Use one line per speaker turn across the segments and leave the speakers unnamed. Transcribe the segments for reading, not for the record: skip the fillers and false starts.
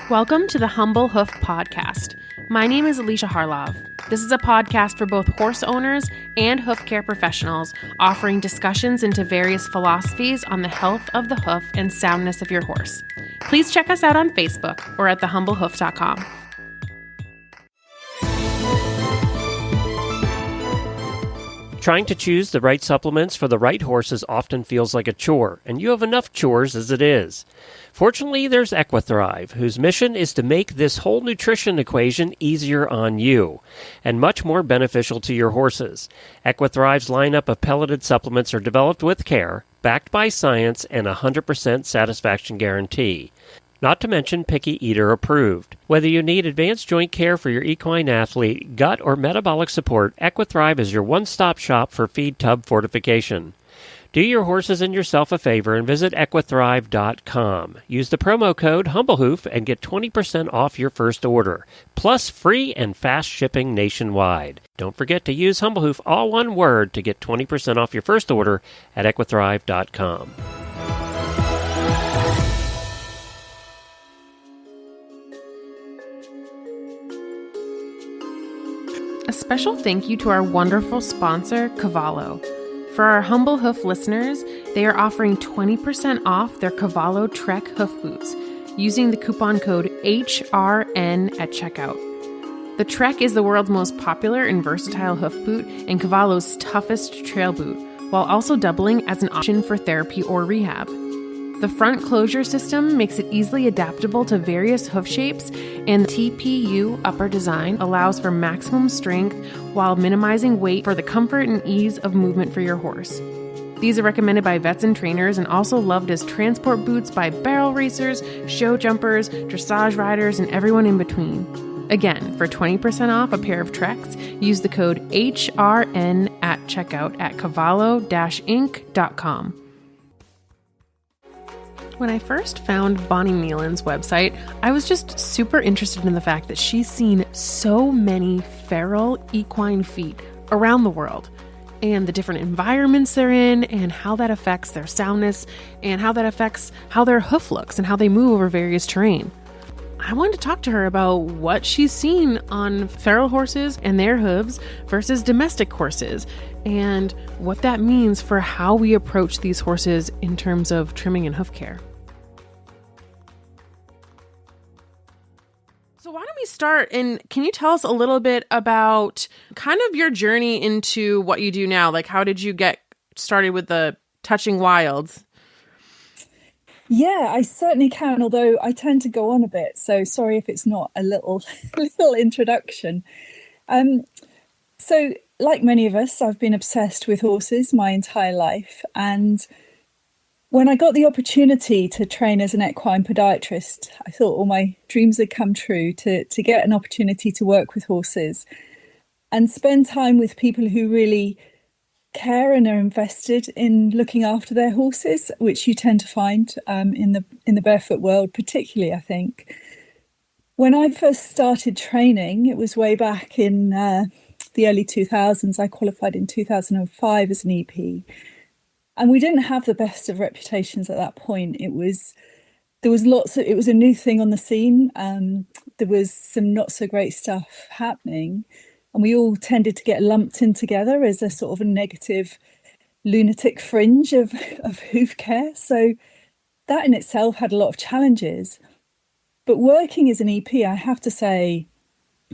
Welcome to the Humble Hoof podcast. My name is Alicia Harlov. This is a podcast for both horse owners and hoof care professionals, offering discussions into various philosophies on the health of the hoof and soundness of your horse. Please check us out on Facebook or at thehumblehoof.com.
Trying to choose the right supplements for the right horses often feels like a chore, and you have enough chores as it is. Fortunately, there's Equithrive, whose mission is to make this whole nutrition equation easier on you and much more beneficial to your horses. Equithrive's lineup of pelleted supplements are developed with care, backed by science, and a 100% satisfaction guarantee. Not to mention picky eater approved. Whether you need advanced joint care for your equine athlete, gut, or metabolic support, Equithrive is your one-stop shop for feed tub fortification. Do your horses and yourself a favor and visit equithrive.com. Use the promo code HumbleHoof and get 20% off your first order, plus free and fast shipping nationwide. Don't forget to use HumbleHoof, all one word, to get 20% off your first order at equithrive.com.
A special thank you to our wonderful sponsor, Cavalo. For our Humble Hoof listeners, they are offering 20% off their Cavalo Trek hoof boots using the coupon code HRN at checkout. The Trek is the world's most popular and versatile hoof boot and Cavalo's toughest trail boot, while also doubling as an option for therapy or rehab. The front closure system makes it easily adaptable to various hoof shapes, and the TPU upper design allows for maximum strength while minimizing weight for the comfort and ease of movement for your horse. These are recommended by vets and trainers and also loved as transport boots by barrel racers, show jumpers, dressage riders, and everyone in between. Again, for 20% off a pair of Treks, use the code HRN at checkout at cavalo-inc.com. When I first found Bonny Mealand's website, I was just super interested in the fact that she's seen so many feral equine feet around the world and the different environments they're in and how that affects their soundness and how that affects how their hoof looks and how they move over various terrain. I wanted to talk to her about what she's seen on feral horses and their hooves versus domestic horses and what that means for how we approach these horses in terms of trimming and hoof care. So why don't we start, and can you tell us a little bit about kind of your journey into what you do now? Like, how did you get started with the Touching Wilds?
Yeah, I certainly can, although I tend to go on a bit, so sorry if it's not a little introduction. So like many of us, I've been obsessed with horses my entire life, and when I got the opportunity to train as an equine podiatrist, I thought all my dreams had come true to get an opportunity to work with horses and spend time with people who really care and are invested in looking after their horses, which you tend to find in the barefoot world, particularly, I think. When I first started training, it was way back in the early 2000s. I qualified in 2005 as an EP. And we didn't have the best of reputations at that point. It was a new thing on the scene. There was some not so great stuff happening. And we all tended to get lumped in together as a sort of a negative lunatic fringe of hoof care. So that in itself had a lot of challenges. But working as an EP, I have to say,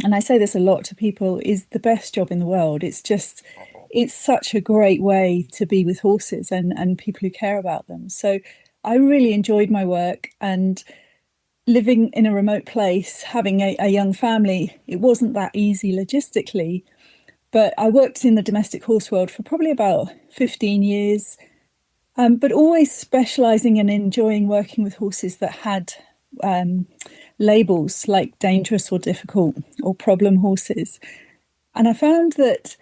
and I say this a lot to people, is the best job in the world. It's such a great way to be with horses and people who care about them. So I really enjoyed my work, and living in a remote place, having a young family, it wasn't that easy logistically. But I worked in the domestic horse world for probably about 15 years, but always specialising and enjoying working with horses that had labels like dangerous or difficult or problem horses. And I found that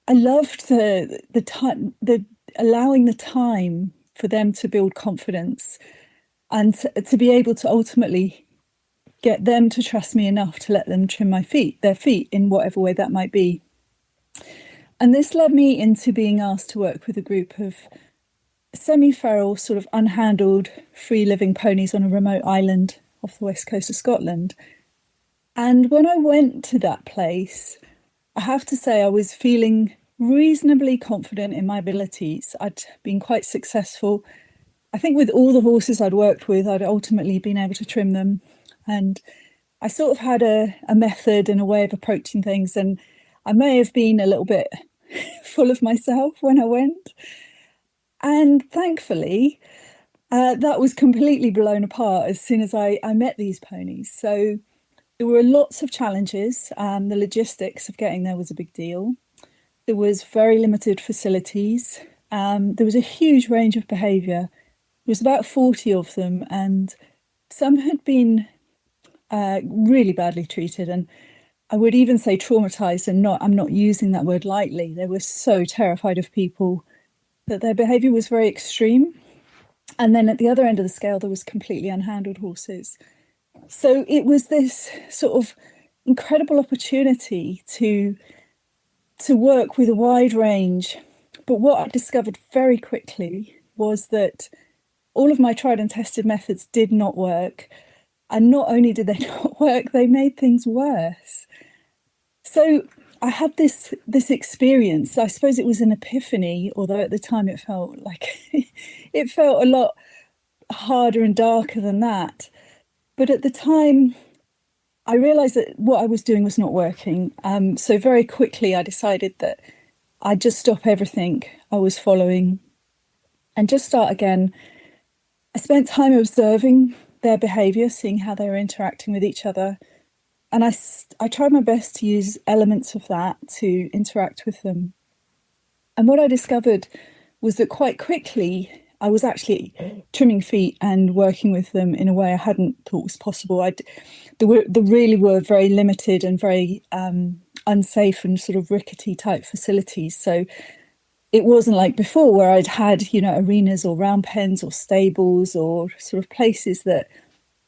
I loved the allowing the time for them to build confidence and to be able to ultimately get them to trust me enough to let them trim their feet in whatever way that might be. And this led me into being asked to work with a group of semi-feral, sort of unhandled, free-living ponies on a remote island off the west coast of Scotland. And when I went to that place, I have to say I was feeling reasonably confident in my abilities. I'd been quite successful. I think with all the horses I'd worked with, I'd ultimately been able to trim them. And I sort of had a method and a way of approaching things. And I may have been a little bit full of myself when I went. And thankfully, that was completely blown apart as soon as I met these ponies. So there were lots of challenges. The logistics of getting there was a big deal. There was very limited facilities. There was a huge range of behaviour. There was about 40 of them, and some had been really badly treated, and I would even say traumatised, and I'm not using that word lightly. They were so terrified of people that their behaviour was very extreme. And then at the other end of the scale, there was completely unhandled horses. So it was this sort of incredible opportunity to work with a wide range. But what I discovered very quickly was that all of my tried and tested methods did not work. And not only did they not work, they made things worse. So I had this experience. I suppose it was an epiphany, although at the time it felt like it felt a lot harder and darker than that. But at the time, I realised that what I was doing was not working. So very quickly, I decided that I'd just stop everything I was following and just start again. I spent time observing their behaviour, seeing how they were interacting with each other. And I tried my best to use elements of that to interact with them. And what I discovered was that quite quickly, I was actually trimming feet and working with them in a way I hadn't thought was possible. There really were very limited and very unsafe and sort of rickety type facilities. So it wasn't like before where I'd had, arenas or round pens or stables or sort of places that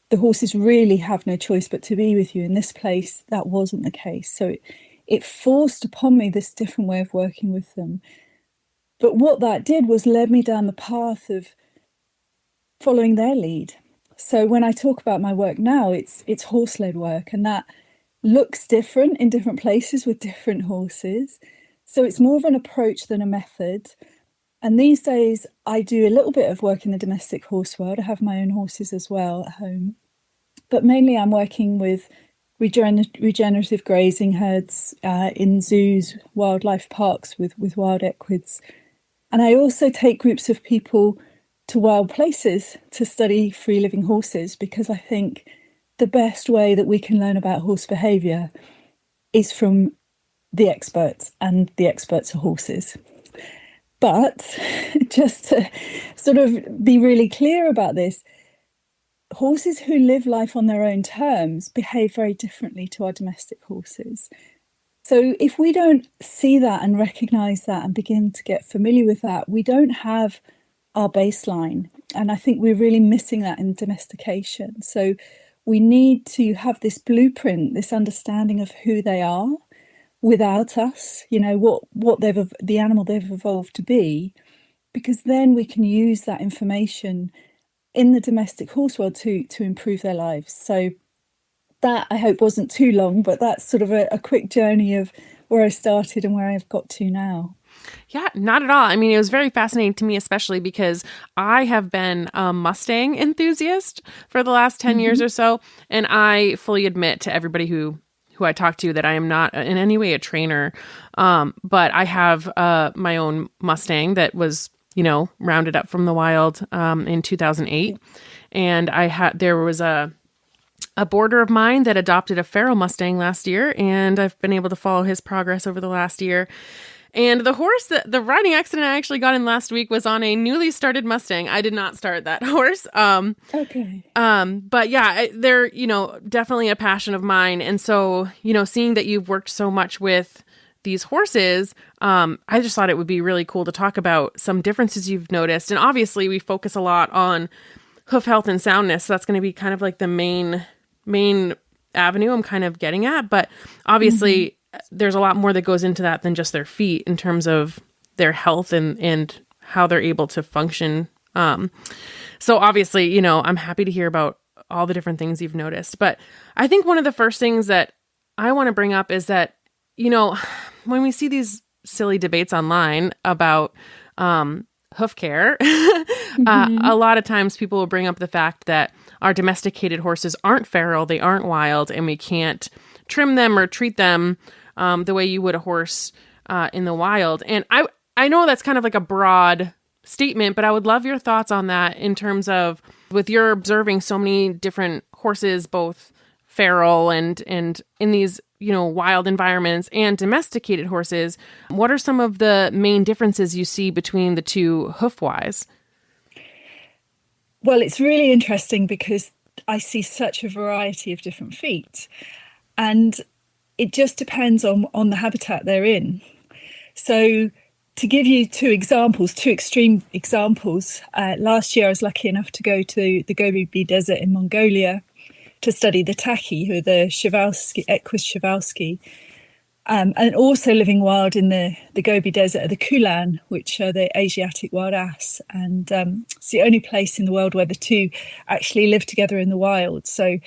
the horses really have no choice but to be with you. In this place, that wasn't the case. So it forced upon me this different way of working with them. But what that did was led me down the path of following their lead. So when I talk about my work now, it's horse-led work, and that looks different in different places with different horses. So it's more of an approach than a method. And these days, I do a little bit of work in the domestic horse world. I have my own horses as well at home. But mainly I'm working with regenerative grazing herds in zoos, wildlife parks with wild equids. And I also take groups of people to wild places to study free-living horses, because I think the best way that we can learn about horse behaviour is from the experts, and the experts are horses. But just to sort of be really clear about this, horses who live life on their own terms behave very differently to our domestic horses. So if we don't see that and recognise that and begin to get familiar with that, we don't have our baseline. And I think we're really missing that in domestication. So we need to have this blueprint, this understanding of who they are without us, what the animal they've evolved to be, because then we can use that information in the domestic horse world to improve their lives. So that, I hope, wasn't too long, but that's sort of a quick journey of where I started and where I've got to now.
Yeah, not at all. I mean, it was very fascinating to me, especially because I have been a Mustang enthusiast for the last 10 years or so. And I fully admit to everybody who I talk to that I am not in any way a trainer. But I have my own Mustang that was, rounded up from the wild in 2008. And there was a boarder of mine that adopted a Pharaoh Mustang last year, and I've been able to follow his progress over the last year. And the horse the riding accident I actually got in last week was on a newly started Mustang. I did not start that horse.
Okay.
But yeah, they're, definitely a passion of mine. And so, seeing that you've worked so much with these horses, I just thought it would be really cool to talk about some differences you've noticed. And obviously we focus a lot on hoof health and soundness. So that's going to be kind of like the main avenue I'm kind of getting at. But obviously there's a lot more that goes into that than just their feet in terms of their health and how they're able to function. So obviously, I'm happy to hear about all the different things you've noticed. But I think one of the first things that I want to bring up is that, when we see these silly debates online about hoof care, a lot of times people will bring up the fact that our domesticated horses aren't feral, they aren't wild, and we can't trim them or treat them the way you would a horse in the wild. And I know that's kind of like a broad statement, but I would love your thoughts on that in terms of, with your observing so many different horses, both feral and in these, wild environments, and domesticated horses, what are some of the main differences you see between the two hoof-wise?
Well, it's really interesting because I see such a variety of different feet, and it just depends on the habitat they're in. So to give you two extreme examples, last year I was lucky enough to go to the Gobi Desert in Mongolia to study the Taki, who are the Equus Przewalski, and also living wild in the Gobi Desert are the Kulan, which are the Asiatic wild ass. And it's the only place in the world where the two actually live together in the wild. So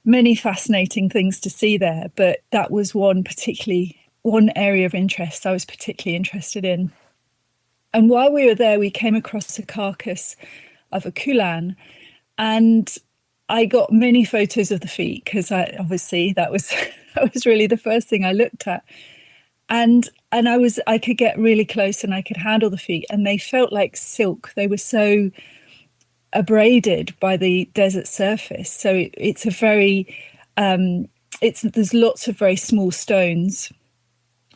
many fascinating things to see there. But that was one area of interest I was particularly interested in. And while we were there, we came across a carcass of a Kulan, and I got many photos of the feet because obviously that was really the first thing I looked at, and I could get really close and I could handle the feet, and they felt like silk. They were so abraded by the desert surface. So it's a very there's lots of very small stones,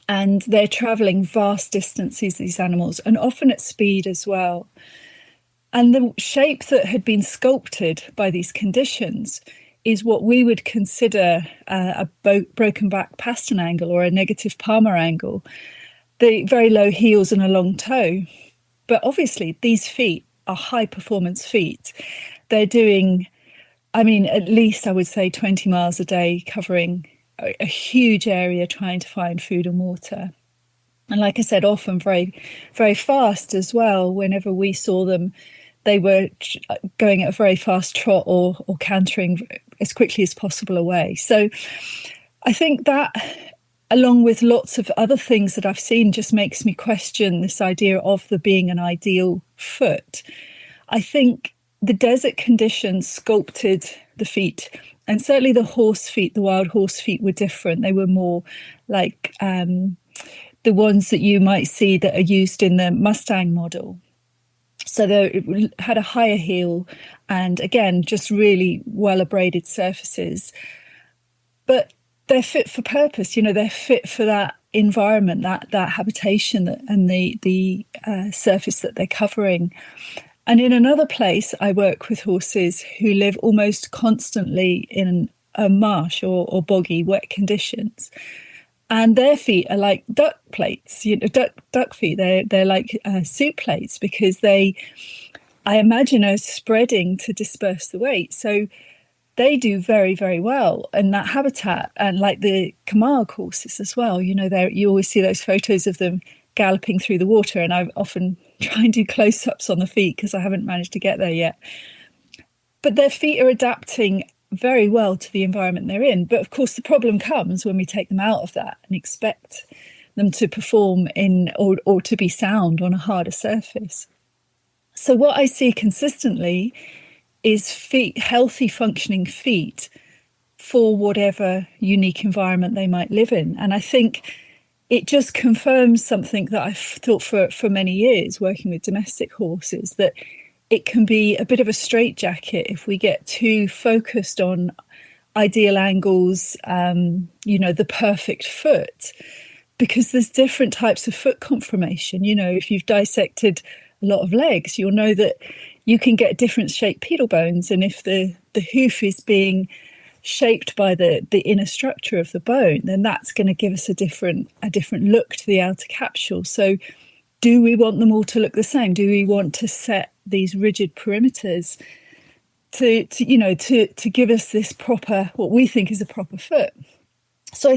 and they're traveling vast distances, these animals, and often at speed as well. And the shape that had been sculpted by these conditions is what we would consider a broken back pastern angle or a negative palmar angle, the very low heels and a long toe. But obviously these feet are high performance feet. They're doing, at least I would say 20 miles a day, covering a huge area trying to find food and water. And like I said, often very, very fast as well. Whenever we saw them, they were going at a very fast trot or cantering as quickly as possible away. So I think that, along with lots of other things that I've seen, just makes me question this idea of there being an ideal foot. I think the desert conditions sculpted the feet, and certainly the wild horse feet were different. They were more like the ones that you might see that are used in the Mustang model. So they had a higher heel and, again, just really well abraded surfaces. But they're fit for purpose, they're fit for that environment, that habitation and the surface that they're covering. And in another place, I work with horses who live almost constantly in a marsh or boggy, wet conditions. And their feet are like duck plates, duck feet. They're like soup plates because I imagine, are spreading to disperse the weight. So they do very, very well in that habitat. And like the Camargue horses as well, you always see those photos of them galloping through the water. And I often try and do close-ups on the feet because I haven't managed to get there yet. But their feet are adapting very well to the environment they're in. But of course, the problem comes when we take them out of that and expect them to perform in or to be sound on a harder surface. So what I see consistently is healthy functioning feet for whatever unique environment they might live in. And I think it just confirms something that I've thought for many years working with domestic horses, that it can be a bit of a straitjacket if we get too focused on ideal angles, the perfect foot, because there's different types of foot conformation. If you've dissected a lot of legs, you'll know that you can get different shaped pedal bones. And if the hoof is being shaped by the inner structure of the bone, then that's going to give us a different look to the outer capsule. So do we want them all to look the same? Do we want to set these rigid perimeters to give us this proper, what we think is a proper foot? So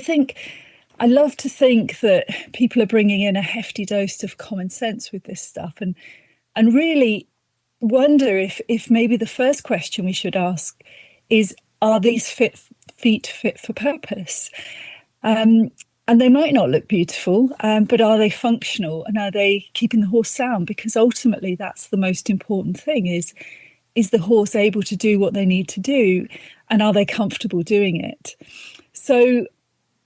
I love to think that people are bringing in a hefty dose of common sense with this stuff, and really wonder if maybe the first question we should ask are these feet fit for purpose? And they might not look beautiful, but are they functional, and are they keeping the horse sound? Because ultimately that's the most important thing, is the horse able to do what they need to do, and are they comfortable doing it? So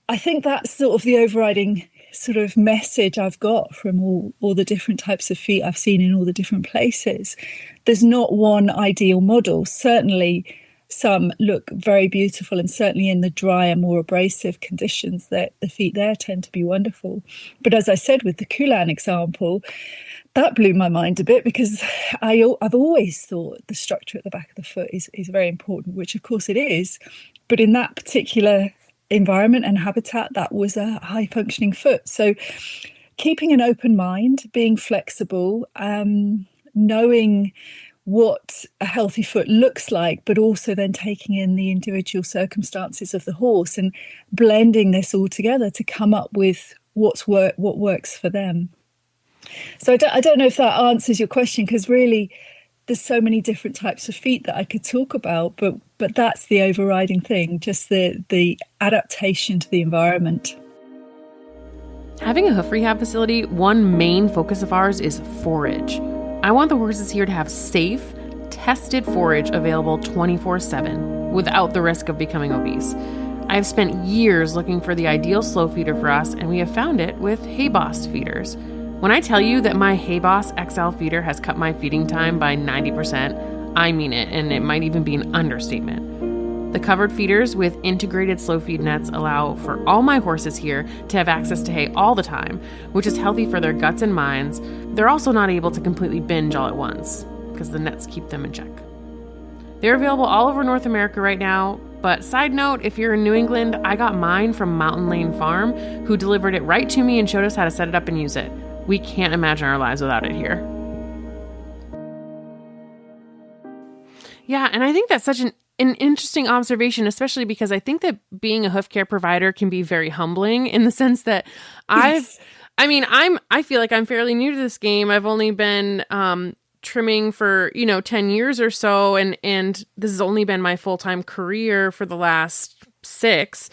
I think that's sort of the overriding sort of message I've got from all the different types of feet I've seen in all the different places. There's not one ideal model. Certainly some look very beautiful, and certainly in the drier, more abrasive conditions, that the feet there tend to be wonderful. But as I said, with the Kulan example, that blew my mind a bit, because I've always thought the structure at the back of the foot is very important, which of course it is. But in that particular environment and habitat, that was a high functioning foot. So keeping an open mind, being flexible, knowing what a healthy foot looks like, but also then taking in the individual circumstances of the horse and blending this all together to come up with what works for them. So I don't know if that answers your question, because really there's so many different types of feet that I could talk about, but that's the overriding thing, just the adaptation to the environment.
Having a hoof rehab facility, one main focus of ours is forage. I want the horses here to have safe, tested forage available 24/7 without the risk of becoming obese. I have spent years looking for the ideal slow feeder for us, and we have found it with Hay Boss feeders. When I tell you that my Hay Boss XL feeder has cut my feeding time by 90%, I mean it, and it might even be an understatement. The covered feeders with integrated slow feed nets allow for all my horses here to have access to hay all the time, which is healthy for their guts and minds. They're also not able to completely binge all at once, because the nets keep them in check. They're available all over North America right now, but side note, if you're in New England, I got mine from Mountain Lane Farm, who delivered it right to me and showed us how to set it up and use it. We can't imagine our lives without it here. Yeah, and I think that's such an interesting observation, especially because I think that being a hoof care provider can be very humbling, in the sense that I feel like I'm fairly new to this game. I've only been trimming for 10 years or so, and this has only been my full-time career for the last 6,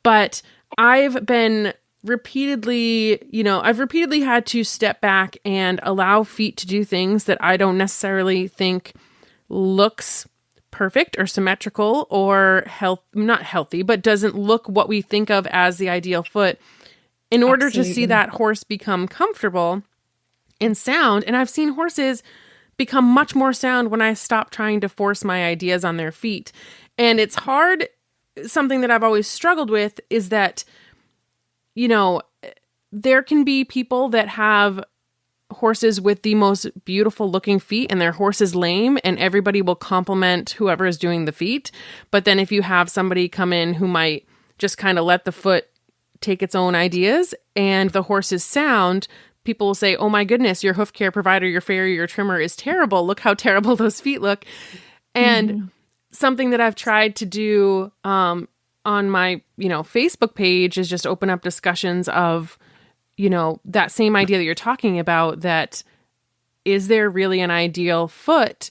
but I've been repeatedly had to step back and allow feet to do things that I don't necessarily think looks perfect or symmetrical or not healthy, but doesn't look what we think of as the ideal foot, in order to see that horse become comfortable and sound. And I've seen horses become much more sound when I stop trying to force my ideas on their feet. And it's hard. Something that I've always struggled with is that, there can be people that have horses with the most beautiful looking feet and their horse is lame, and everybody will compliment whoever is doing the feet. But then if you have somebody come in who might just kind of let the foot take its own ideas and the horse is sound, people will say, oh my goodness, your hoof care provider, your farrier, your trimmer is terrible. Look how terrible those feet look. And something that I've tried to do on my, Facebook page is just open up discussions of, that same idea that you're talking about, that is there really an ideal foot?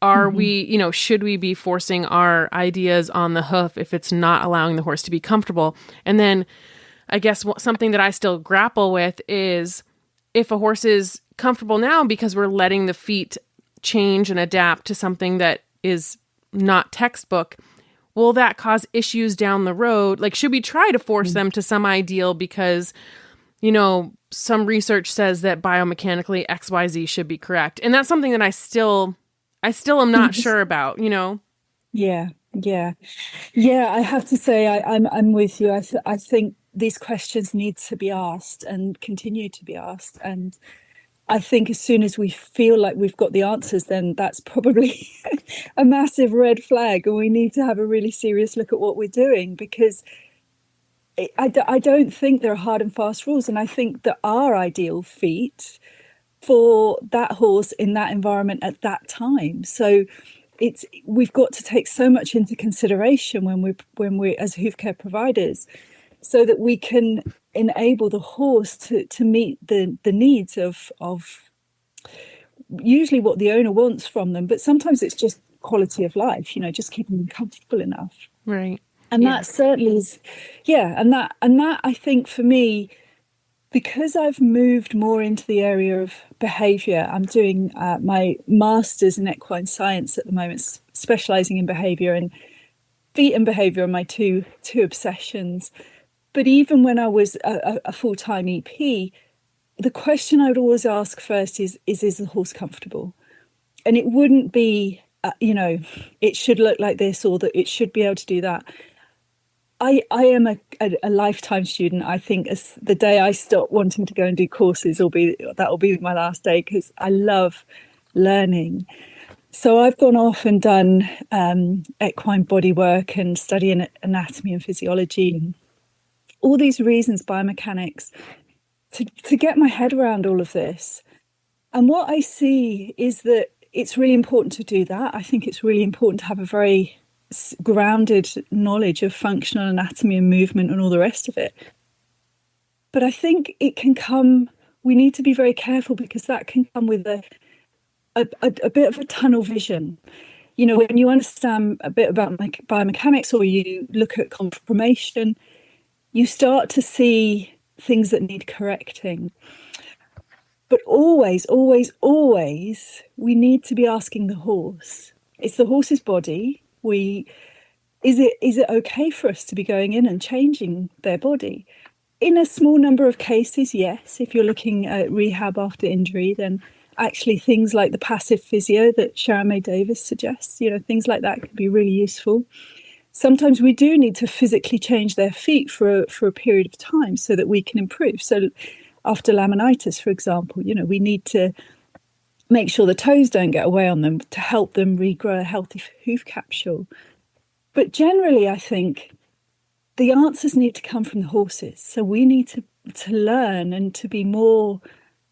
Are we, should we be forcing our ideas on the hoof if it's not allowing the horse to be comfortable? And then I guess something that I still grapple with is, if a horse is comfortable now because we're letting the feet change and adapt to something that is not textbook, will that cause issues down the road? Like, should we try to force them to some ideal because, some research says that biomechanically XYZ should be correct? And that's something that I still am not sure about,
Yeah. I have to say, I'm with you. I think these questions need to be asked and continue to be asked. And I think as soon as we feel like we've got the answers, then that's probably a massive red flag, and we need to have a really serious look at what we're doing, because I don't think there are hard and fast rules. And I think that our ideal feet for that horse in that environment at that time. So we've got to take so much into consideration when we're as hoof care providers, so that we can enable the horse to meet the needs of usually what the owner wants from them. But sometimes it's just quality of life, just keeping them comfortable enough.
Right.
And that certainly is, and that I think for me, because I've moved more into the area of behaviour, I'm doing my master's in equine science at the moment, specialising in behaviour, and feet and behaviour are my two obsessions. But even when I was a full-time EP, the question I would always ask first is the horse comfortable? And it wouldn't be, it should look like this, or that it should be able to do that. I am a lifetime student. I think as the day I stop wanting to go and do courses will be my last day, because I love learning. So I've gone off and done equine body work and studying anatomy and physiology, and all these reasons, biomechanics, to get my head around all of this. And what I see is that it's really important to do that. I think it's really important to have a very grounded knowledge of functional anatomy and movement and all the rest of it. But I think it can come, we need to be very careful, because that can come with a bit of a tunnel vision. When you understand a bit about biomechanics, or you look at conformation, you start to see things that need correcting. But always, always, always, we need to be asking the horse. It's the horse's body. Is it okay for us to be going in and changing their body? In a small number of cases, yes. If you're looking at rehab after injury, then actually things like the passive physio that Sharon May Davis suggests, things like that could be really useful. Sometimes we do need to physically change their feet for a period of time so that we can improve. So after laminitis, for example, we need to make sure the toes don't get away on them to help them regrow a healthy hoof capsule. But generally, I think the answers need to come from the horses. So we need to learn and to be more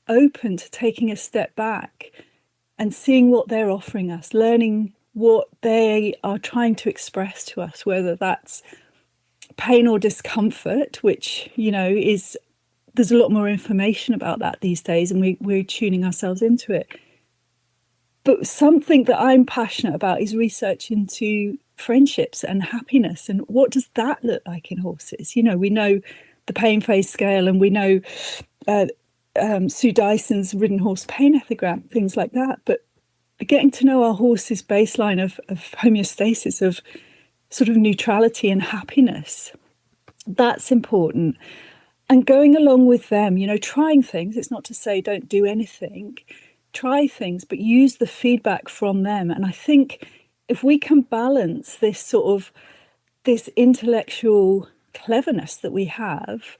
open to taking a step back and seeing what they're offering us, learning what they are trying to express to us, whether that's pain or discomfort, which, there's a lot more information about that these days, and we're tuning ourselves into it. But something that I'm passionate about is research into friendships and happiness, and what does that look like in horses? We know the pain phase scale, and we know Sue Dyson's ridden horse pain ethogram, things like that. But getting to know our horse's baseline of homeostasis, of sort of neutrality and happiness, that's important. And going along with them, trying things. It's not to say don't do anything. Try things, but use the feedback from them. And I think if we can balance this intellectual cleverness that we have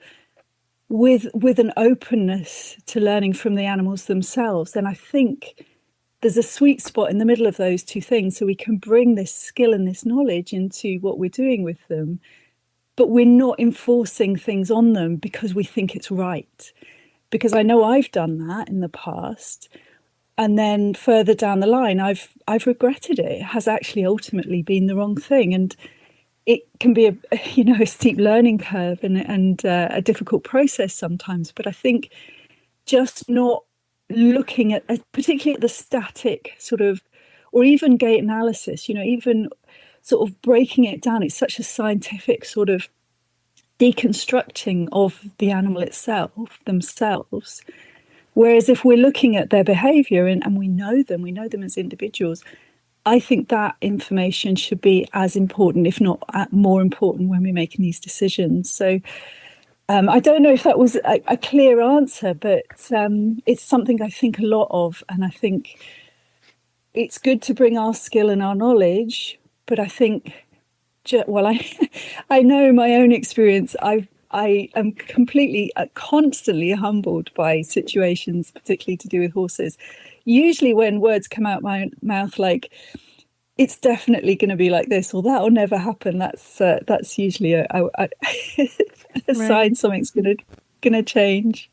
with an openness to learning from the animals themselves, then I think there's a sweet spot in the middle of those two things, so we can bring this skill and this knowledge into what we're doing with them, but we're not enforcing things on them because we think it's right. Because I know I've done that in the past, and then further down the line, I've regretted it. It has actually ultimately been the wrong thing, and it can be a steep learning curve and a difficult process sometimes. But I think just not looking at, particularly at the static sort of, or even gait analysis, even sort of breaking it down. It's such a scientific sort of deconstructing of the animal itself, themselves. Whereas if we're looking at their behaviour and we know them as individuals, I think that information should be as important, if not more important, when we're making these decisions. So I don't know if that was a clear answer, but it's something I think a lot of. And I think it's good to bring our skill and our knowledge, but I think, I know my own experience. I am completely, constantly humbled by situations, particularly to do with horses. Usually when words come out my mouth like, it's definitely going to be like this, or that will never happen, that's usually a sign something's going to change.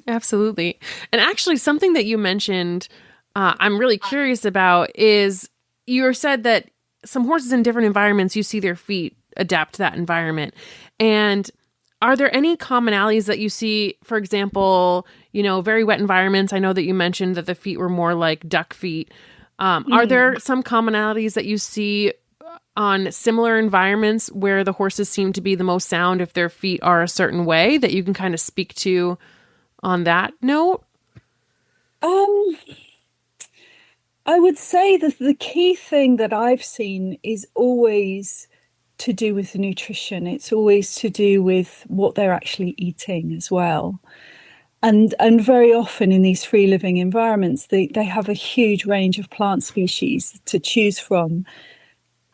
Absolutely. And actually, something that you mentioned I'm really curious about is you said that some horses in different environments, you see their feet adapt to that environment. And are there any commonalities that you see, for example, very wet environments? I know that you mentioned that the feet were more like duck feet. Are there some commonalities that you see on similar environments where the horses seem to be the most sound if their feet are a certain way that you can kind of speak to on that note?
I would say that the key thing that I've seen is always to do with the nutrition. It's always to do with what they're actually eating as well. And very often in these free living environments, they have a huge range of plant species to choose from.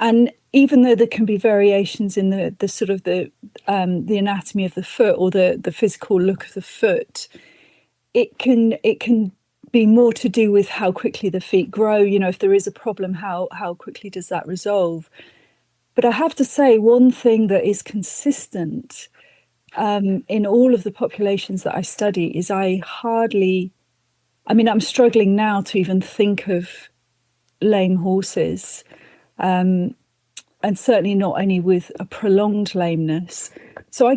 And even though there can be variations in the sort of the anatomy of the foot or the physical look of the foot, it can be more to do with how quickly the feet grow. You know, if there is a problem, how quickly does that resolve? But I have to say, one thing that is consistent in all of the populations that I study is I'm struggling now to even think of lame horses, and certainly not any with a prolonged lameness. So I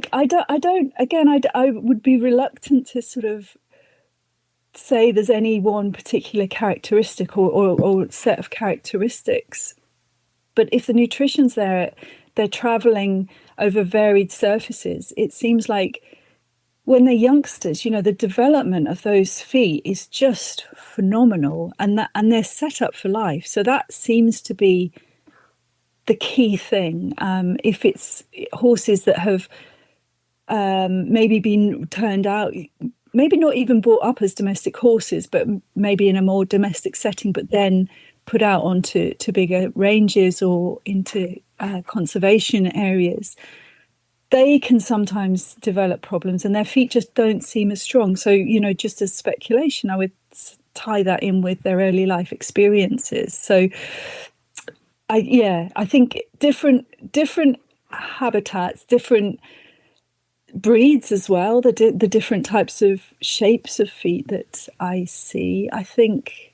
would be reluctant to sort of say there's any one particular characteristic or set of characteristics. But if the nutrition's there, they're traveling over varied surfaces. It seems like when they're youngsters, you know, the development of those feet is just phenomenal, and they're set up for life. So that seems to be the key thing. If it's horses that have maybe been turned out, maybe not even brought up as domestic horses, but maybe in a more domestic setting, but then put out onto bigger ranges or into conservation areas, they can sometimes develop problems and their feet just don't seem as strong. So, you know, just as speculation, I would tie that in with their early life experiences. So I think different habitats, different breeds as well, the different types of shapes of feet that I see. I think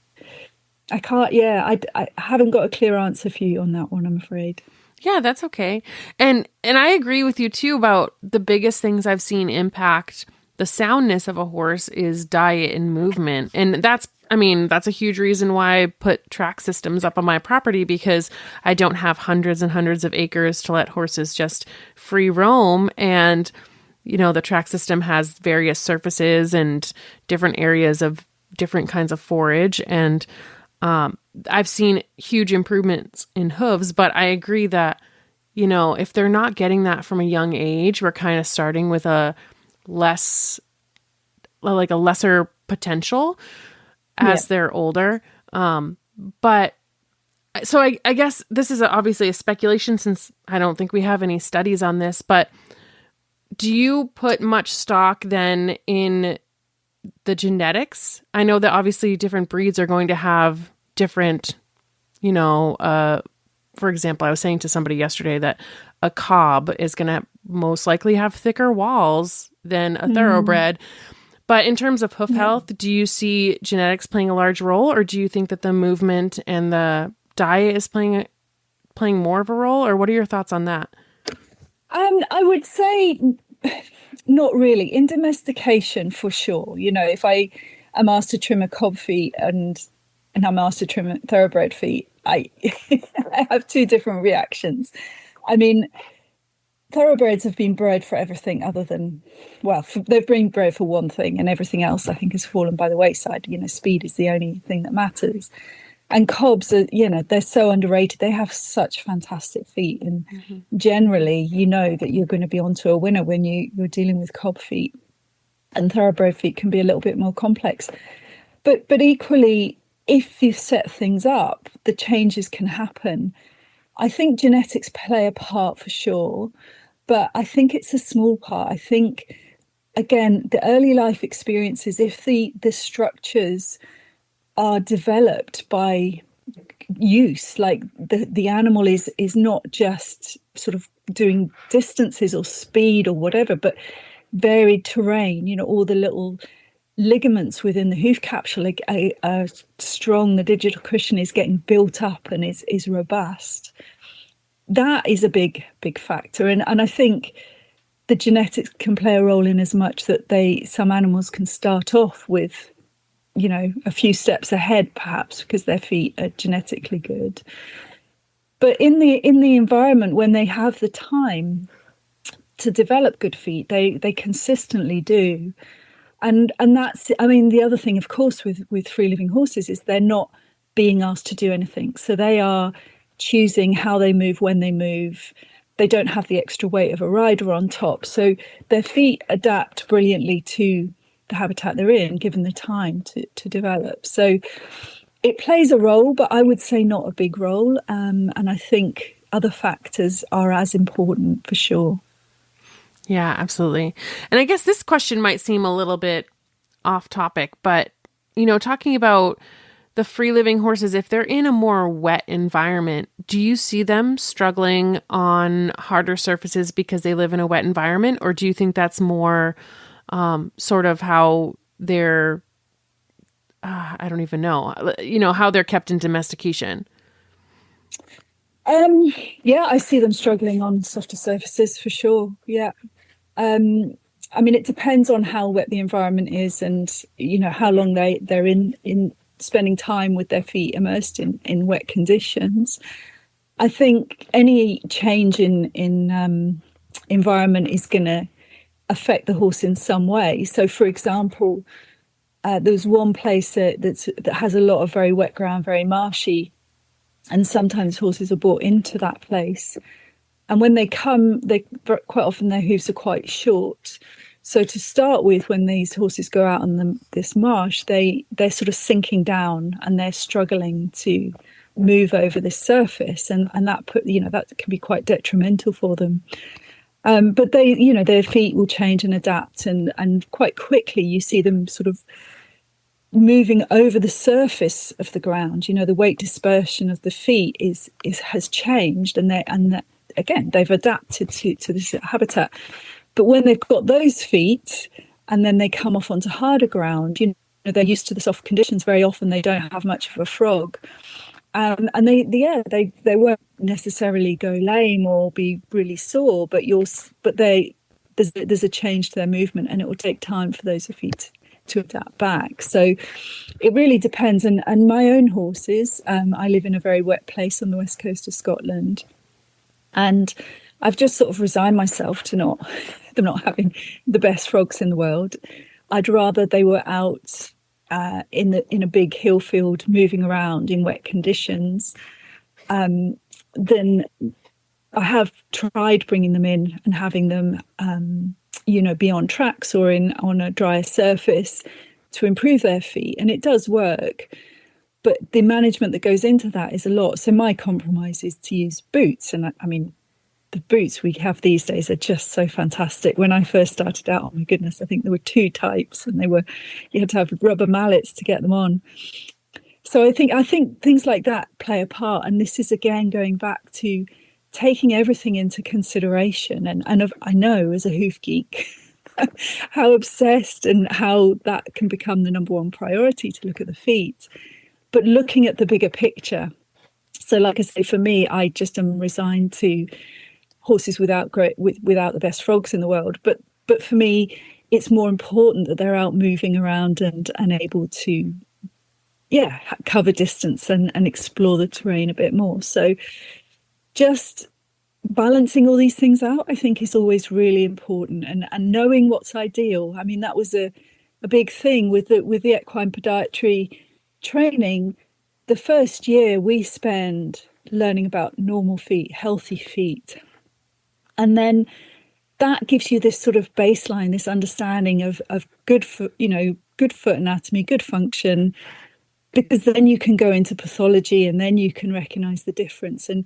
I haven't got a clear answer for you on that one, I'm afraid.
Yeah, that's okay. And I agree with you too about the biggest things I've seen impact the soundness of a horse is diet and movement. And that's a huge reason why I put track systems up on my property, because I don't have hundreds and hundreds of acres to let horses just free roam. And, you know, the track system has various surfaces and different areas of different kinds of forage. And I've seen huge improvements in hooves, but I agree that, you know, if they're not getting that from a young age, we're kind of starting with a lesser potential as they're older. But so I guess this is obviously a speculation, since I don't think we have any studies on this, but do you put much stock then in the genetics? I know that obviously different breeds are going to have different, you know, for example, I was saying to somebody yesterday that a cob is going to most likely have thicker walls than a thoroughbred. But in terms of hoof health, do you see genetics playing a large role, or do you think that the movement and the diet is playing more of a role, or what are your thoughts on that?
I would say not really. In domestication, for sure. You know, if I am asked to trim a cob feet and I'm asked to trim a thoroughbred feet, I have two different reactions. I mean, thoroughbreds have been bred for everything other than, they've been bred for one thing, and everything else I think has fallen by the wayside. You know, speed is the only thing that matters. And cobs are, you know, they're so underrated. They have such fantastic feet. And generally, you know that you're going to be onto a winner when you're dealing with cob feet. And thoroughbred feet can be a little bit more complex. But equally, if you set things up, the changes can happen. I think genetics play a part for sure, but I think it's a small part. I think, again, the early life experiences, if the structures are developed by use, like the animal is not just sort of doing distances or speed or whatever, but varied terrain, you know, all the little ligaments within the hoof capsule are strong, the digital cushion is getting built up and is robust. That is a big factor. And I think the genetics can play a role in as much that some animals can start off with a few steps ahead, perhaps because their feet are genetically good. But in the environment, when they have the time to develop good feet, they consistently do. And that's, I mean, the other thing, of course, with free living horses is they're not being asked to do anything. So they are choosing how they move, when they move. They don't have the extra weight of a rider on top. So their feet adapt brilliantly to the habitat they're in, given the time to develop. So it plays a role, but I would say not a big role. And I think other factors are as important for sure.
Yeah, absolutely. And I guess this question might seem a little bit off topic, but, talking about the free living horses, if they're in a more wet environment, do you see them struggling on harder surfaces because they live in a wet environment? Or do you think that's more sort of how they're, I don't even know, how they're kept in domestication?
Yeah, I see them struggling on softer surfaces for sure. Yeah. I mean, it depends on how wet the environment is and, how long they're in spending time with their feet immersed in wet conditions. I think any change in environment is going to affect the horse in some way. So, for example, there's one place that has a lot of very wet ground, very marshy, and sometimes horses are brought into that place. And when they come, quite often their hooves are quite short. So to start with, when these horses go out on this marsh, they're sort of sinking down and they're struggling to move over this surface, and that that can be quite detrimental for them. But their feet will change and adapt, and quite quickly you see them sort of moving over the surface of the ground. The weight dispersion of the feet has changed, and again they've adapted to this habitat. But when they've got those feet and then they come off onto harder ground, they're used to the soft conditions. Very often they don't have much of a frog, and they won't necessarily go lame or be really sore, but there's a change to their movement, and it will take time for those feet to adapt back. So it really depends. And my own horses, I live in a very wet place on the west coast of Scotland, and I've just sort of resigned myself to them not having the best frogs in the world. I'd rather they were out in a big hill field moving around in wet conditions than I have tried bringing them in and having them be on tracks or on a drier surface to improve their feet, and it does work, but the management that goes into that is a lot. So my compromise is to use boots, and I mean the boots we have these days are just so fantastic. When I first started out, oh my goodness, I think there were two types, and you had to have rubber mallets to get them on. So I think things like that play a part, and this is again going back to taking everything into consideration. And I know as a hoof geek how obsessed and how that can become the number one priority to look at the feet, but looking at the bigger picture. So like I say, for me, I just am resigned to horses without the best frogs in the world. But for me, it's more important that they're out moving around and able to, cover distance and explore the terrain a bit more. So just balancing all these things out, I think, is always really important, and knowing what's ideal. I mean, that was a big thing with the equine podiatry training. The first year we spend learning about normal feet, healthy feet. And then that gives you this sort of baseline, this understanding of good foot anatomy, good function, because then you can go into pathology and then you can recognize the difference. And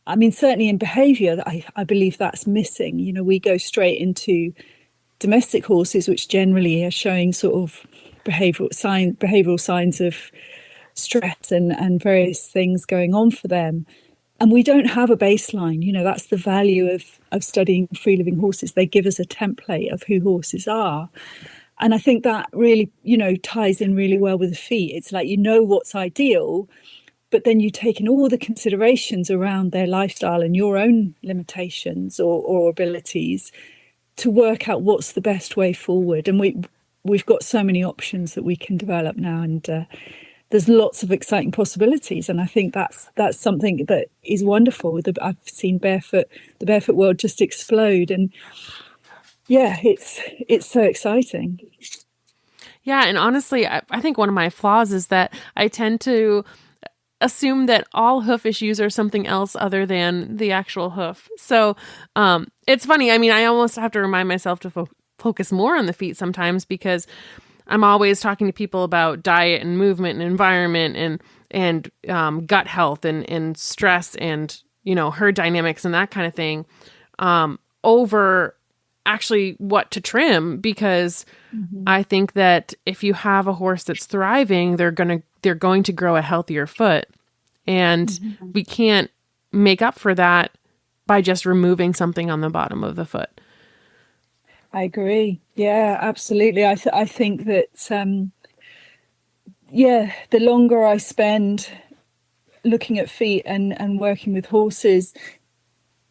I mean, certainly in behavior, I believe that's missing. We go straight into domestic horses, which generally are showing sort of behavioral signs of stress and various things going on for them. And we don't have a baseline. That's the value of studying free living horses. They give us a template of who horses are. And I think that really, ties in really well with the feet. It's like, what's ideal, but then you take in all the considerations around their lifestyle and your own limitations or abilities to work out what's the best way forward. And we've got so many options that we can develop now, and there's lots of exciting possibilities. And I think that's something that is wonderful. I've seen the barefoot world just explode, and yeah, it's so exciting.
Yeah, and honestly, I think one of my flaws is that I tend to assume that all hoof issues are something else other than the actual hoof. So it's funny. I mean, I almost have to remind myself to focus more on the feet sometimes, because I'm always talking to people about diet and movement and environment and gut health and stress and, herd dynamics and that kind of thing, over actually what to trim, because I think that if you have a horse that's thriving, they're going to grow a healthier foot, and we can't make up for that by just removing something on the bottom of the foot.
I agree. Yeah, absolutely. I think that the longer I spend looking at feet and working with horses,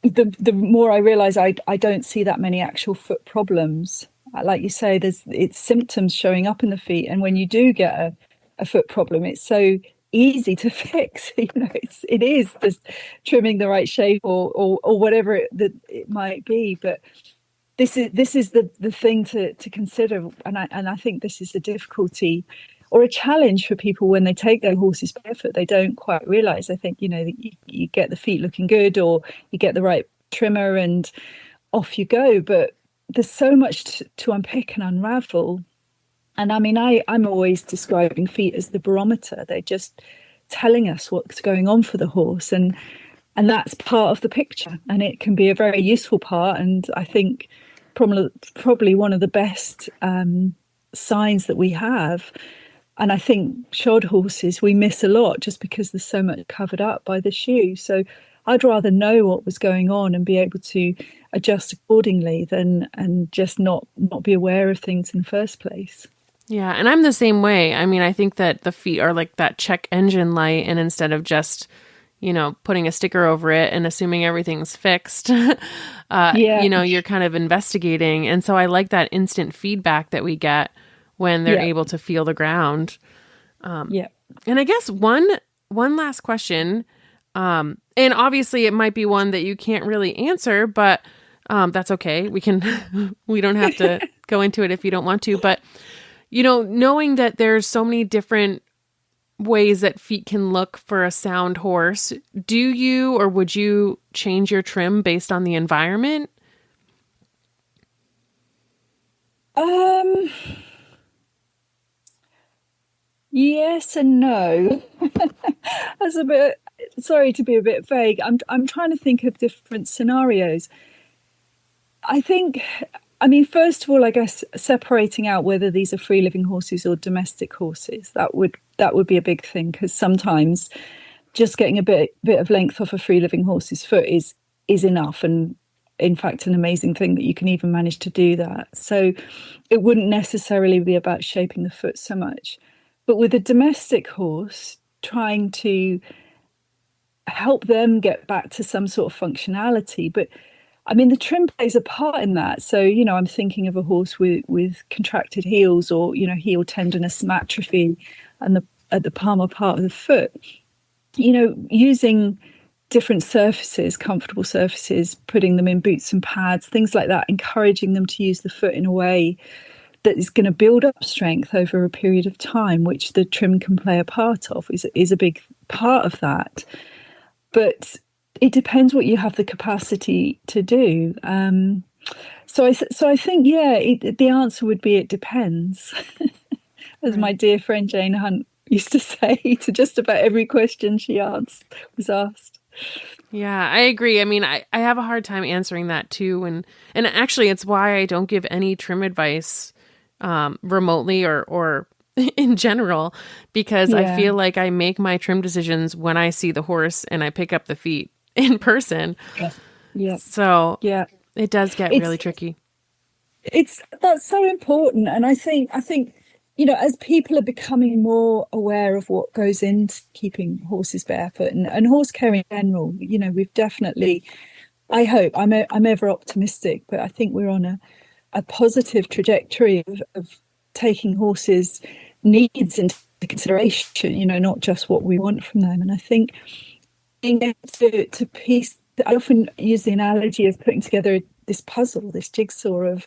the more I realize I don't see that many actual foot problems. Like you say, it's symptoms showing up in the feet, and when you do get a foot problem, it's so easy to fix. It is just trimming the right shape or whatever it might be. But this is the thing to consider, and I think this is the difficulty or a challenge for people when they take their horses barefoot. They don't quite realize. They think that you get the feet looking good, or you get the right trimmer, and off you go. But there's so much to unpick and unravel. And I mean, I'm always describing feet as the barometer. They're just telling us what's going on for the horse, and that's part of the picture, and it can be a very useful part. And I think probably one of the best signs that we have. And I think shod horses, we miss a lot just because there's so much covered up by the shoe. So I'd rather know what was going on and be able to adjust accordingly and just not be aware of things in the first place.
Yeah, and I'm the same way. I mean, I think that the feet are like that check engine light, and instead of just, putting a sticker over it and assuming everything's fixed, you're kind of investigating. And so I like that instant feedback that we get when they're able to feel the ground. And I guess one last question, and obviously it might be one that you can't really answer, but that's okay. We don't have to go into it if you don't want to, but knowing that there's so many different ways that feet can look for a sound horse, do you or would you change your trim based on the environment?
Yes and no. That's a bit, sorry to be a bit vague. I'm trying to think of different scenarios. First of all, I guess separating out whether these are free living horses or domestic horses, that would be a big thing, because sometimes just getting a bit of length off a free living horse's foot is enough, and in fact an amazing thing that you can even manage to do that. So it wouldn't necessarily be about shaping the foot so much. But with a domestic horse, trying to help them get back to some sort of functionality. But I mean, the trim plays a part in that. So, I'm thinking of a horse with contracted heels, or, heel tenderness and atrophy at the palmar part of the foot. Using different surfaces, comfortable surfaces, putting them in boots and pads, things like that, encouraging them to use the foot in a way that is going to build up strength over a period of time, which the trim can play a part of, is a big part of that. But it depends what you have the capacity to do. So I think, the answer would be it depends. As my dear friend Jane Hunt used to say to just about every question she was asked.
Yeah, I agree. I mean, I have a hard time answering that too. And actually, it's why I don't give any trim advice remotely or in general, because I feel like I make my trim decisions when I see the horse and I pick up the feet in person.
Yeah.
So it does get really tricky.
That's so important. And I think, as people are becoming more aware of what goes into keeping horses barefoot and horse care in general, we've definitely, I hope, I'm ever optimistic, but I think we're on a positive trajectory of taking horses' needs into consideration, you know, not just what we want from them. And I think being able to piece, I often use the analogy of putting together this puzzle, this jigsaw of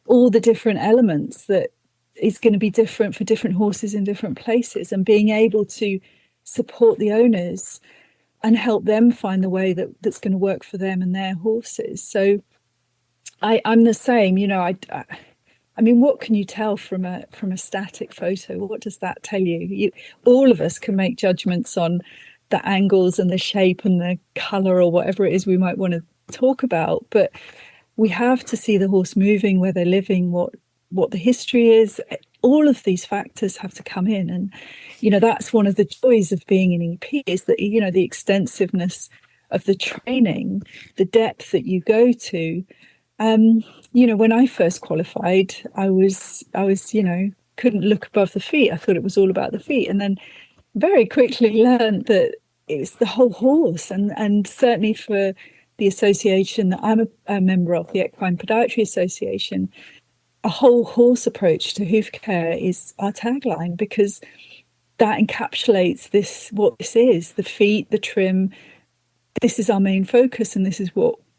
all the different elements that is going to be different for different horses in different places, and being able to support the owners and help them find the way that's going to work for them and their horses. So I'm the same, you know. I mean, what can you tell from a static photo? What does that tell you? All of us can make judgments on the angles and the shape and the color or whatever it is we might want to talk about, but we have to see the horse moving, where they're living, what the history is. All of these factors have to come in, and you know, that's one of the joys of being an EP, is that, you know, the extensiveness of the training, the depth that you go to. You know, when I first qualified, I was, you know, couldn't look above the feet. I thought it was all about the feet, and then very quickly learned that it's the whole horse. And certainly for the association that I'm a member of, the Equine Podiatry Association, a whole horse approach to hoof care is our tagline, because that encapsulates what this is, the feet, the trim. This is our main focus, and this is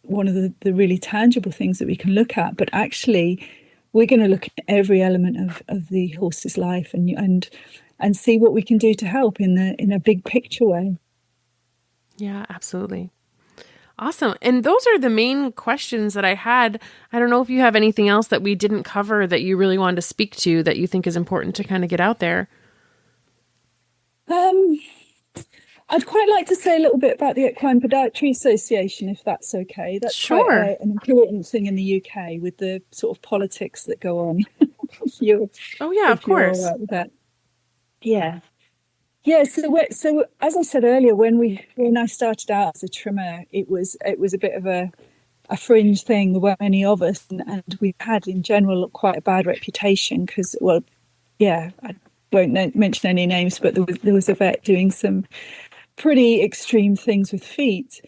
one of the really tangible things that we can look at. But actually, we're going to look at every element of the horse's life and see what we can do to help in a big picture way.
Yeah, absolutely. Awesome. And those are the main questions that I had. I don't know if you have anything else that we didn't cover that you really wanted to speak to that you think is important to kind of get out there.
I'd quite like to say a little bit about the Equine Podiatry Association, if that's okay. That's
sure.
Quite an important thing in the UK with the sort of politics that go on.
Oh yeah, of course.
All right with that. Yeah. Yeah, so as I said earlier, when I started out as a trimmer, it was a bit of a fringe thing. There weren't many of us, and we had in general quite a bad reputation because, well, yeah, I won't mention any names, but there was a vet doing some pretty extreme things with feet,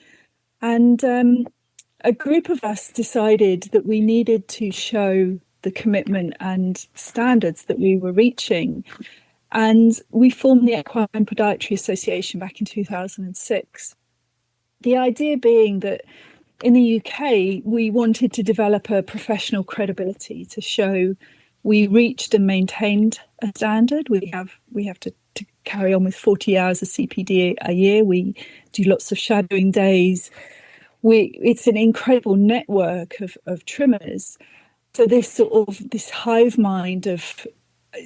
and a group of us decided that we needed to show the commitment and standards that we were reaching. And we formed the Equine Podiatry Association back in 2006. The idea being that in the UK, we wanted to develop a professional credibility to show we reached and maintained a standard. We have to carry on with 40 hours of CPD a year. We do lots of shadowing days. It's an incredible network of trimmers. So this hive mind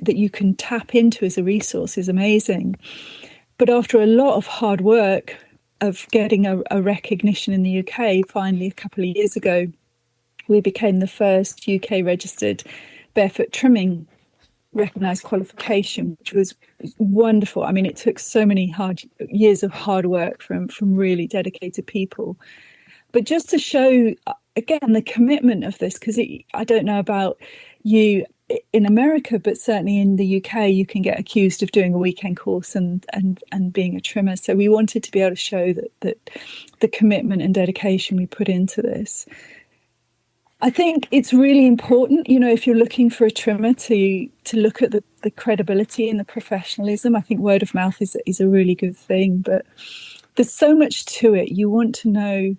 that you can tap into as a resource is amazing. But after a lot of hard work of getting a recognition in the UK, finally a couple of years ago, we became the first UK registered barefoot trimming recognised qualification, which was wonderful. I mean, it took so many years of hard work from really dedicated people. But just to show, again, the commitment of this, because I don't know about you in America, but certainly in the UK, you can get accused of doing a weekend course and being a trimmer. So we wanted to be able to show that the commitment and dedication we put into this. I think it's really important, you know, if you're looking for a trimmer to look at the credibility and the professionalism. I think word of mouth is a really good thing, but there's so much to it. You want to know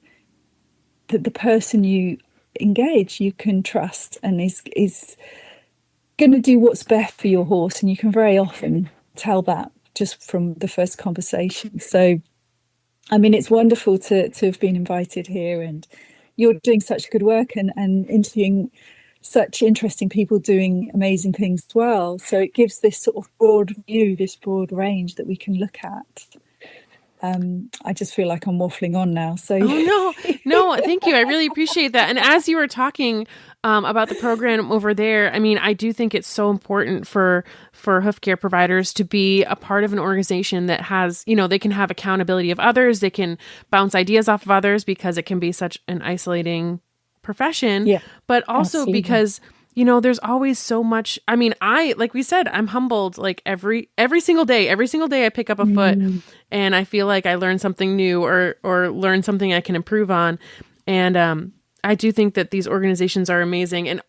that the person you engage, you can trust and is going to do what's best for your horse, and you can very often tell that just from the first conversation. So, I mean, it's wonderful to have been invited here, and you're doing such good work and interviewing such interesting people doing amazing things as well. So it gives this sort of broad view, this broad range that we can look at. I just feel like I'm waffling on now. So
no, thank you. I really appreciate that. And as you were talking about the program over there, I mean, I do think it's so important for hoof care providers to be a part of an organization that has, you know, they can have accountability of others. They can bounce ideas off of others, because it can be such an isolating profession.
Yeah,
but also
absolutely.
Because, you know, there's always so much. I mean, like we said, I'm humbled like every single day. Every single day I pick up a foot and I feel like I learned something new or learn something I can improve on. And I do think that these organizations are amazing. And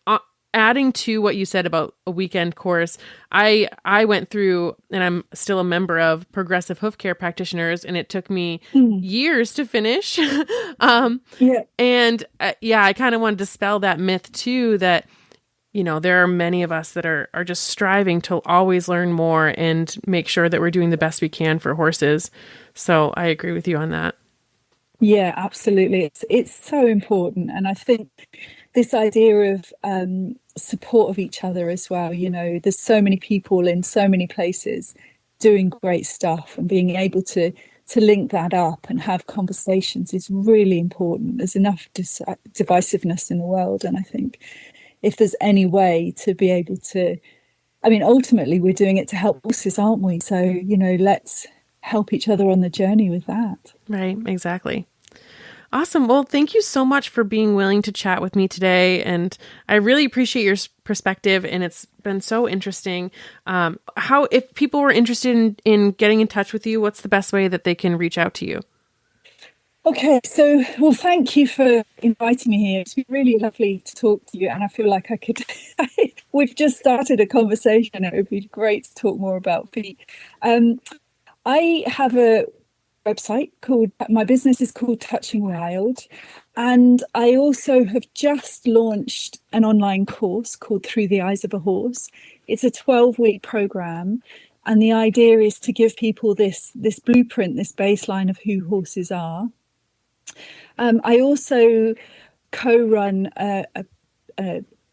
adding to what you said about a weekend course, I went through, and I'm still a member of, Progressive Hoof Care Practitioners, and it took me years to finish. And I kind of want to dispel that myth too, that, you know, there are many of us that are just striving to always learn more and make sure that we're doing the best we can for horses. So I agree with you on that.
Yeah, absolutely. It's so important. And I think this idea of support of each other as well, you know, there's so many people in so many places doing great stuff, and being able to link that up and have conversations is really important. There's enough divisiveness in the world. And I think if there's any way to be able to, I mean, ultimately we're doing it to help horses, aren't we? So, you know, let's help each other on the journey with that.
Right, exactly. Awesome. Well, thank you so much for being willing to chat with me today. And I really appreciate your perspective, and it's been so interesting. If people were interested in getting in touch with you, what's the best way that they can reach out to you?
Okay, so, well, thank you for inviting me here. It's been really lovely to talk to you, and I feel like we've just started a conversation. It would be great to talk more about feet. I have a website my business is called Touching Wild, and I also have just launched an online course called Through the Eyes of a Horse. It's a 12-week program, and the idea is to give people this blueprint, this baseline of who horses are. I also co-run a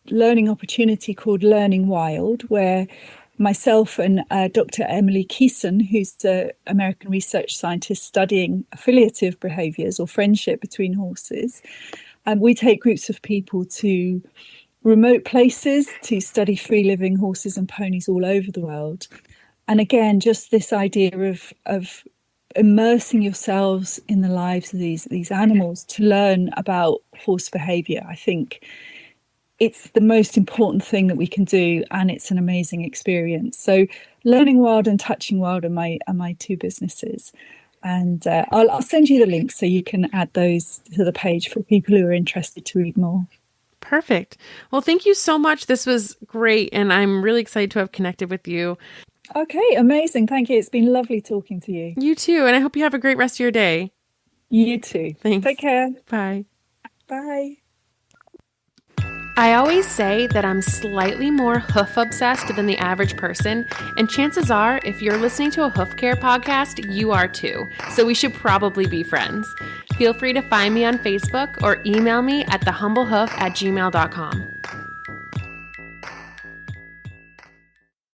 learning opportunity called Learning Wild, where myself and Dr. Emily Keeson, who's the American research scientist studying affiliative behaviours or friendship between horses, and we take groups of people to remote places to study free-living horses and ponies all over the world. And again, just this idea of immersing yourselves in the lives of these animals to learn about horse behaviour. I think it's the most important thing that we can do, and it's an amazing experience. So Learning Wild and Touching Wild are my two businesses. And I'll send you the links so you can add those to the page for people who are interested to read more.
Perfect. Well, thank you so much. This was great, and I'm really excited to have connected with you.
Okay, amazing. Thank you. It's been lovely talking to you.
You too, and I hope you have a great rest of your day.
You too.
Thanks.
Take care.
Bye.
Bye.
I always say that I'm slightly more hoof obsessed than the average person, and chances are, if you're listening to a hoof care podcast, you are too. So we should probably be friends. Feel free to find me on Facebook or email me at thehumblehoof@gmail.com.